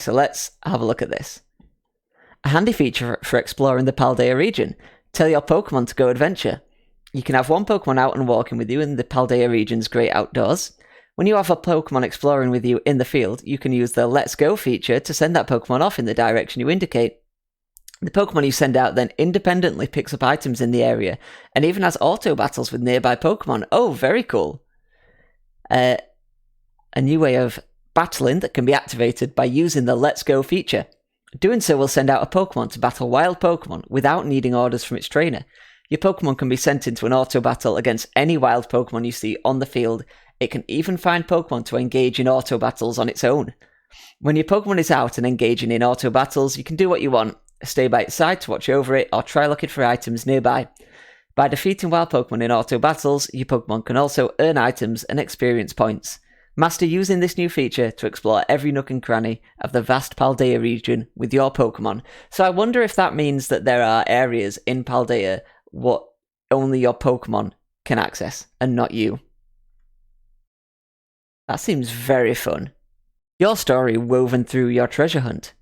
So let's have a look at this. A handy feature for exploring the Paldea region. Tell your Pokemon to go adventure. You can have one Pokemon out and walking with you in the Paldea region's great outdoors. When you have a Pokemon exploring with you in the field, you can use the Let's Go feature to send that Pokemon off in the direction you indicate. The Pokemon you send out then independently picks up items in the area, and even has auto battles with nearby Pokemon. Oh, very cool. A new way of battling that can be activated by using the Let's Go feature. Doing so will send out a Pokemon to battle wild Pokemon without needing orders from its trainer. Your Pokemon can be sent into an auto battle against any wild Pokemon you see on the field. It can even find Pokemon to engage in auto battles on its own. When your Pokemon is out and engaging in auto battles, you can do what you want. Stay by its side to watch over it, or try looking for items nearby. By defeating wild Pokemon in auto battles, your Pokemon can also earn items and experience points. Master using this new feature to explore every nook and cranny of the vast Paldea region with your Pokemon. So I wonder if that means that there are areas in Paldea what only your Pokemon can access, and not you. That seems very fun. Your story woven through your treasure hunt.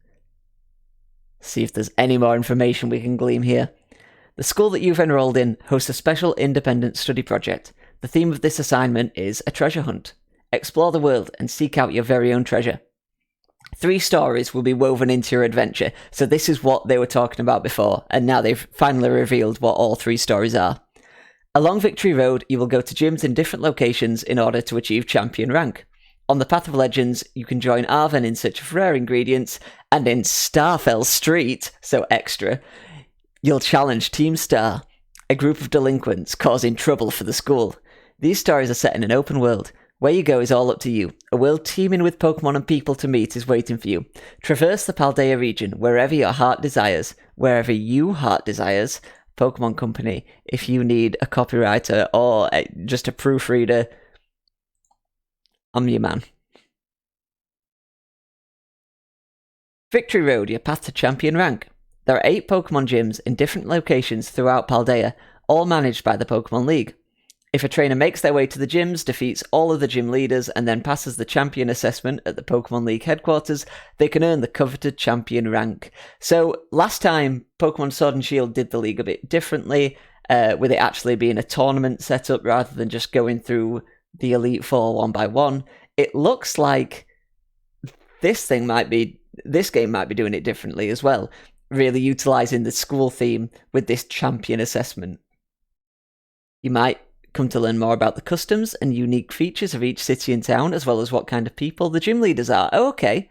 See if there's any more information we can glean here. The school that you've enrolled in hosts a special independent study project. The theme of this assignment is a treasure hunt. Explore the world and seek out your very own treasure. 3 stories will be woven into your adventure, so this is what they were talking about before, and now they've finally revealed what all 3 stories are. Along Victory Road, you will go to gyms in different locations in order to achieve champion rank. On the Path of Legends, you can join Arven in search of rare ingredients, and in Starfall Street, so extra, you'll challenge Team Star, a group of delinquents causing trouble for the school. These stories are set in an open world. Where you go is all up to you. A world teeming with Pokemon and people to meet is waiting for you. Traverse the Paldea region wherever your heart desires. Wherever you heart desires. Pokemon Company, if you need a copywriter or just a proofreader, I'm your man. Victory Road, your path to champion rank. There are 8 Pokemon gyms in different locations throughout Paldea, all managed by the Pokemon League. If a trainer makes their way to the gyms, defeats all of the gym leaders, and then passes the champion assessment at the Pokemon League headquarters, they can earn the coveted champion rank. So, last time, Pokemon Sword and Shield did the league a bit differently, with it actually being a tournament setup rather than just going through the Elite Four one by one. It looks like this game might be doing it differently as well, really utilising the school theme with this champion assessment. You might come to learn more about the customs and unique features of each city and town, as well as what kind of people the gym leaders are. Oh, okay.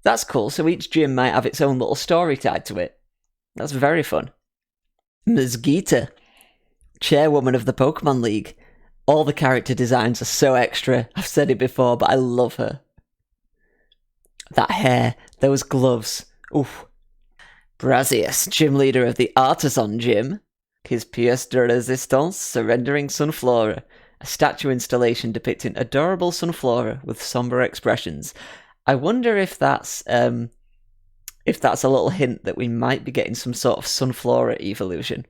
That's cool. So each gym might have its own little story tied to it. That's very fun. Ms. Geeta, chairwoman of the Pokemon League. All the character designs are so extra. I've said it before, but I love her. That hair, those gloves. Oof. Brazius, gym leader of the Artisan Gym. His pièce de résistance, surrendering Sunflora, a statue installation depicting adorable Sunflora with somber expressions. I wonder if that's a little hint that we might be getting some sort of Sunflora evolution.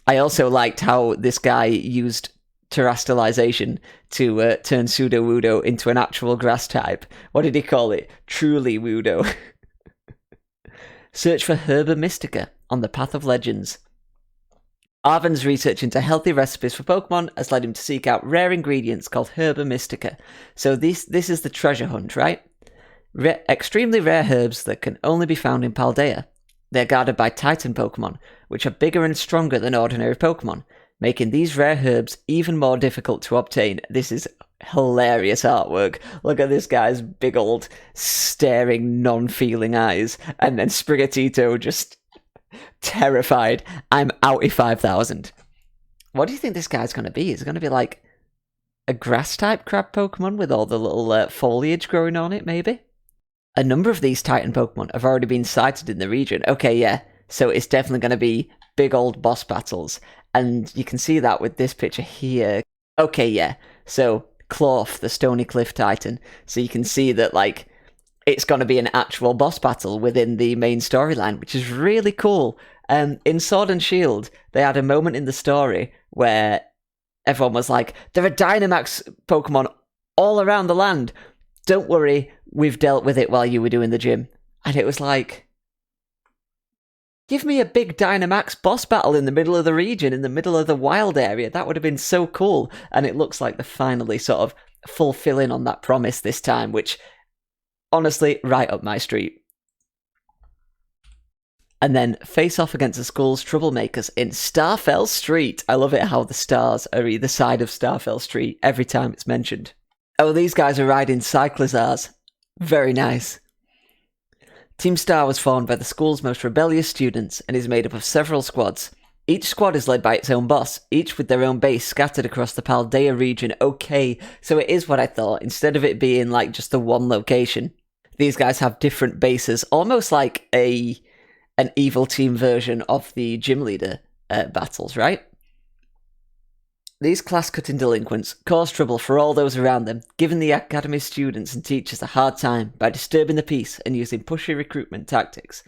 I also liked how this guy used terrestrialization to turn Sudowoodo into an actual grass type. What did he call it? Truly Woodo. Search for Herbal Mystica on the Path of Legends. Arven's research into healthy recipes for Pokemon has led him to seek out rare ingredients called Herbal Mystica. So this is the treasure hunt, right? Extremely rare herbs that can only be found in Paldea. They're guarded by Titan Pokémon, which are bigger and stronger than ordinary Pokémon, making these rare herbs even more difficult to obtain. This is hilarious artwork. Look at this guy's big old staring, non-feeling eyes, and then Sprigatito just terrified. I'm outie 5,000. What do you think this guy's going to be? Is it going to be like a grass-type crab Pokemon with all the little foliage growing on it, maybe? A number of these Titan Pokemon have already been sighted in the region. Okay, yeah. So it's definitely going to be big old boss battles. And you can see that with this picture here. Okay, yeah. So Clorf, the Stony Cliff Titan. So you can see that, like, it's going to be an actual boss battle within the main storyline, which is really cool. In Sword and Shield, they had a moment in the story where everyone was like, there are Dynamax Pokemon all around the land. Don't worry, we've dealt with it while you were doing the gym. And it was like, give me a big Dynamax boss battle in the middle of the region, in the middle of the wild area. That would have been so cool. And it looks like they're finally sort of fulfilling on that promise this time, which, honestly, right up my street. And then face off against the school's troublemakers in Starfall Street. I love it how the stars are either side of Starfall Street every time it's mentioned. Oh, these guys are riding Cyclizars. Very nice. Team Star was formed by the school's most rebellious students and is made up of several squads. Each squad is led by its own boss, each with their own base scattered across the Paldea region. Okay, so it is what I thought, instead of it being like just the one location. These guys have different bases, almost like an evil team version of the gym leader battles, right? These class-cutting delinquents cause trouble for all those around them, giving the academy students and teachers a hard time by disturbing the peace and using pushy recruitment tactics.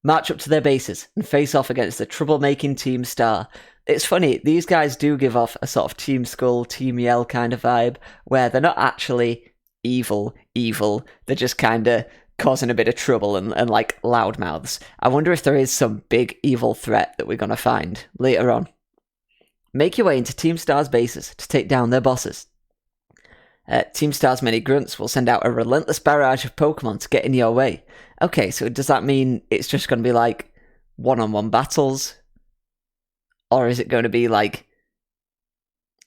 March up to their bases and face off against the troublemaking Team Star. It's funny, these guys do give off a sort of Team Skull, Team Yell kind of vibe, where they're not actually evil, they're just kind of causing a bit of trouble and like loudmouths. I wonder if there is some big evil threat that we're going to find later on. Make your way into Team Star's bases to take down their bosses. Team Star's many grunts will send out a relentless barrage of Pokemon to get in your way. Okay, so does that mean it's just going to be like one-on-one battles? Or is it going to be like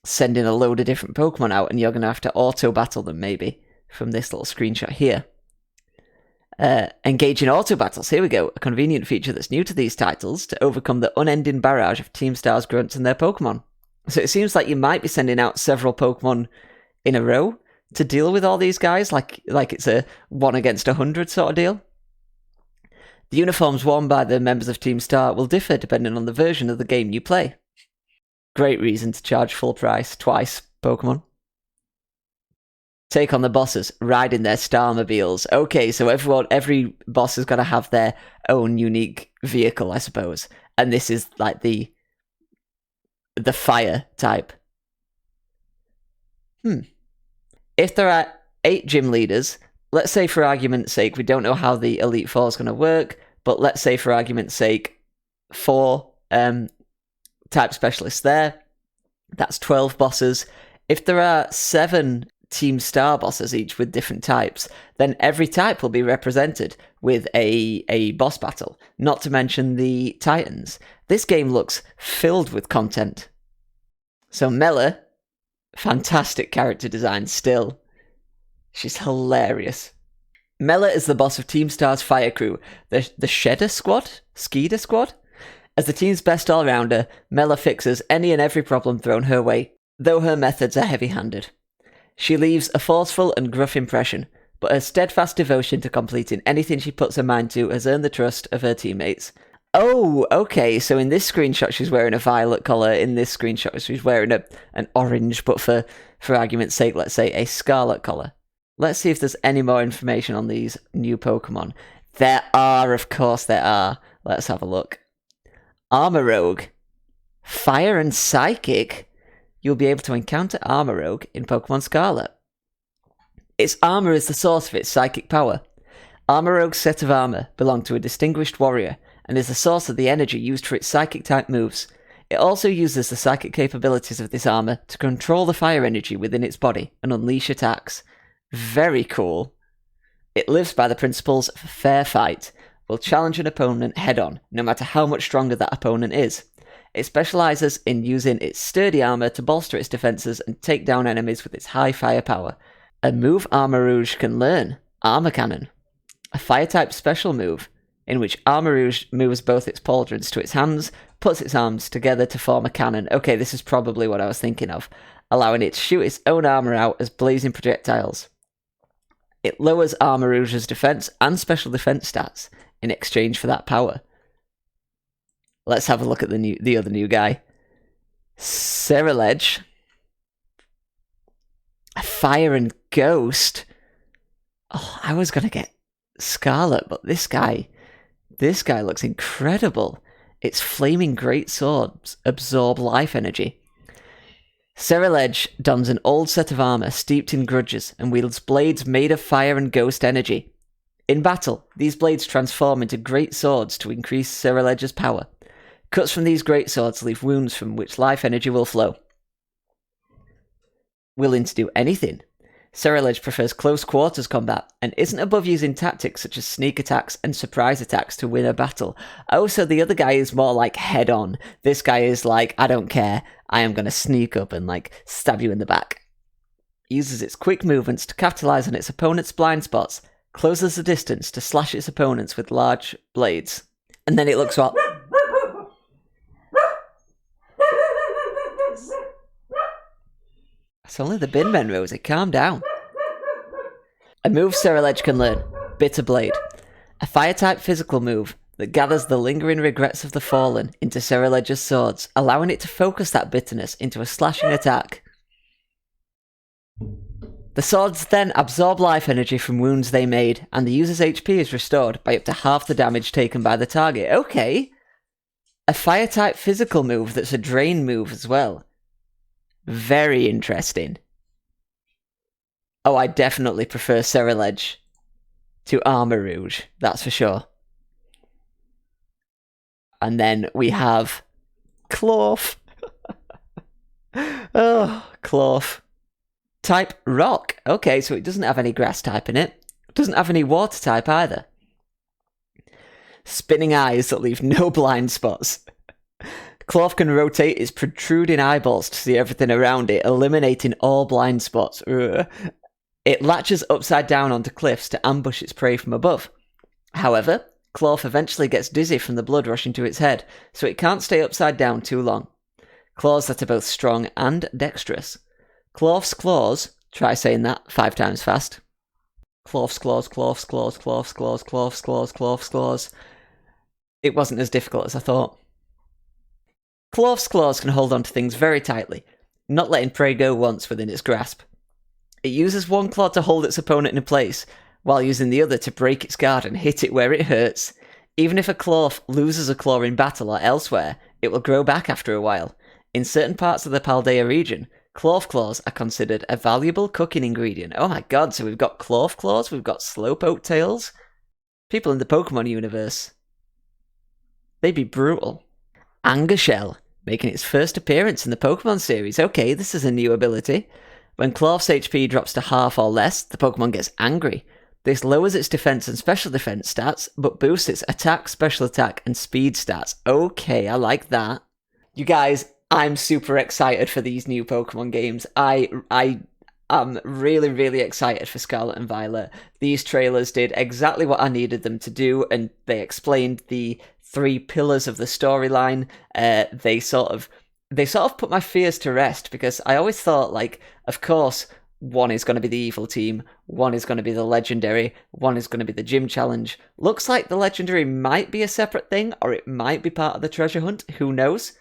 sending a load of different Pokemon out and you're going to have to auto-battle them maybe from this little screenshot here? Engage in auto battles. Here we go. A convenient feature that's new to these titles to overcome the unending barrage of Team Star's grunts and their Pokemon. So it seems like you might be sending out several Pokemon in a row to deal with all these guys, like it's a 1 against 100 sort of deal. The uniforms worn by the members of Team Star will differ depending on the version of the game you play. Great reason to charge full price twice, Pokemon. Take on the bosses, riding their Starmobiles. Okay, so every boss has got to have their own unique vehicle, I suppose. And this is like the fire type. If there are 8 gym leaders, let's say for argument's sake, we don't know how the Elite Four is going to work, but let's say for argument's sake, 4 type specialists there. That's 12 bosses. If there are 7 Team Star bosses, each with different types, then every type will be represented with a boss battle, not to mention the Titans. This game looks filled with content. So Mella, fantastic character design still. She's hilarious. Mella is the boss of Team Star's fire crew, the Skeeter Squad? As the team's best all-rounder, Mella fixes any and every problem thrown her way, though her methods are heavy-handed. She leaves a forceful and gruff impression, but her steadfast devotion to completing anything she puts her mind to has earned the trust of her teammates. Oh, okay, so in this screenshot she's wearing a violet collar, in this screenshot she's wearing an orange, but for argument's sake, let's say a scarlet collar. Let's see if there's any more information on these new Pokemon. There are, of course there are. Let's have a look. Amarok. Fire and Psychic? You'll be able to encounter Amarok in Pokemon Scarlet. Its armor is the source of its psychic power. Amarok's set of armor belonged to a distinguished warrior, and is the source of the energy used for its psychic-type moves. It also uses the psychic capabilities of this armor to control the fire energy within its body and unleash attacks. Very cool. It lives by the principles of fair fight, will challenge an opponent head-on, no matter how much stronger that opponent is. It specializes in using its sturdy armor to bolster its defenses and take down enemies with its high firepower. A move Armarouge can learn, Armor Cannon. A fire-type special move, in which Armarouge moves both its pauldrons to its hands, puts its arms together to form a cannon. Okay, this is probably what I was thinking of, allowing it to shoot its own armor out as blazing projectiles. It lowers Armarouge's defense and special defense stats in exchange for that power. Let's have a look at the other new guy. Ceruledge. Fire and Ghost. Oh, I was going to get Scarlet, but this guy looks incredible. Its flaming great swords absorb life energy. Ceruledge dons an old set of armor steeped in grudges and wields blades made of fire and ghost energy. In battle, these blades transform into great swords to increase Ceruledge's power. Cuts from these great swords leave wounds from which life energy will flow. Willing to do anything, Ceruledge prefers close quarters combat and isn't above using tactics such as sneak attacks and surprise attacks to win a battle. Oh, so the other guy is more like head on. This guy is like, I don't care, I am going to sneak up and like stab you in the back. Uses its quick movements to capitalize on its opponent's blind spots, closes the distance to slash its opponents with large blades. And then it looks what? It's only the bin men, Rosie. Calm down. A move Ceruledge can learn. Bitter Blade. A fire-type physical move that gathers the lingering regrets of the fallen into Ceruledge's swords, allowing it to focus that bitterness into a slashing attack. The swords then absorb life energy from wounds they made, and the user's HP is restored by up to half the damage taken by the target. Okay. A fire-type physical move that's a drain move as well. Very interesting. Oh, I definitely prefer Ceruledge to Armarouge, that's for sure. And then we have Clorf. Oh, Clorf. Type Rock. Okay, so it doesn't have any grass type in it. It doesn't have any water type either. Spinning eyes that leave no blind spots. Clorf can rotate its protruding eyeballs to see everything around it, eliminating all blind spots. Ugh. It latches upside down onto cliffs to ambush its prey from above. However, Clorf eventually gets dizzy from the blood rushing to its head, so it can't stay upside down too long. Claws that are both strong and dexterous. Clorf's claws, try saying that 5 times fast. Clorf's claws, Clorf's claws, Clorf's claws, Clorf's claws, Clorf's claws. It wasn't as difficult as I thought. Clorf's claws can hold on to things very tightly, not letting prey go once within its grasp. It uses one claw to hold its opponent in place, while using the other to break its guard and hit it where it hurts. Even if a Clorf loses a claw in battle or elsewhere, it will grow back after a while. In certain parts of the Paldea region, Clorf claws are considered a valuable cooking ingredient. Oh my god, so we've got Clorf claws, we've got slowpoke tails. People in the Pokemon universe. They'd be brutal. Anger Shell, making its first appearance in the Pokemon series. Okay, this is a new ability. When Clorf's HP drops to half or less, the Pokemon gets angry. This lowers its defense and special defense stats, but boosts its attack, special attack, and speed stats. Okay, I like that. You guys, I'm super excited for these new Pokemon games. I am really, really excited for Scarlet and Violet. These trailers did exactly what I needed them to do, and they explained the 3 pillars of the storyline. They sort of put my fears to rest, because I always thought, like, of course, one is going to be the evil team, one is going to be the legendary, one is going to be the gym challenge. Looks like the legendary might be a separate thing, or it might be part of the treasure hunt, who knows?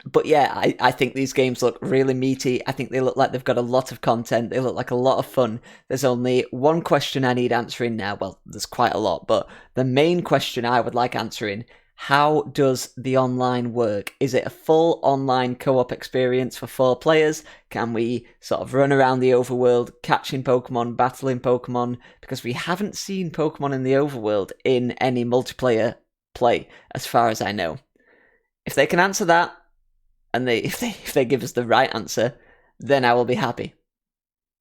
But yeah, I think these games look really meaty. I think they look like they've got a lot of content. They look like a lot of fun. There's only one question I need answering now. Well, there's quite a lot, but the main question I would like answering: how does the online work? Is it a full online co-op experience for 4 players? Can we sort of run around the overworld, catching Pokemon, battling Pokemon? Because we haven't seen Pokemon in the overworld in any multiplayer play, as far as I know. If they can answer that, and if they give us the right answer, then I will be happy.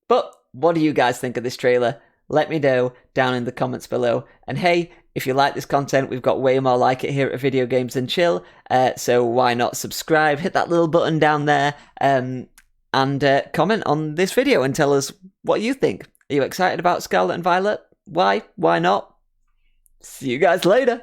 But what do you guys think of this trailer? Let me know down in the comments below. And hey, if you like this content, we've got way more like it here at Video Games and Chill, so why not subscribe, hit that little button down there, and comment on this video and tell us what you think. Are you excited about Scarlet and Violet? Why? Why not? See you guys later!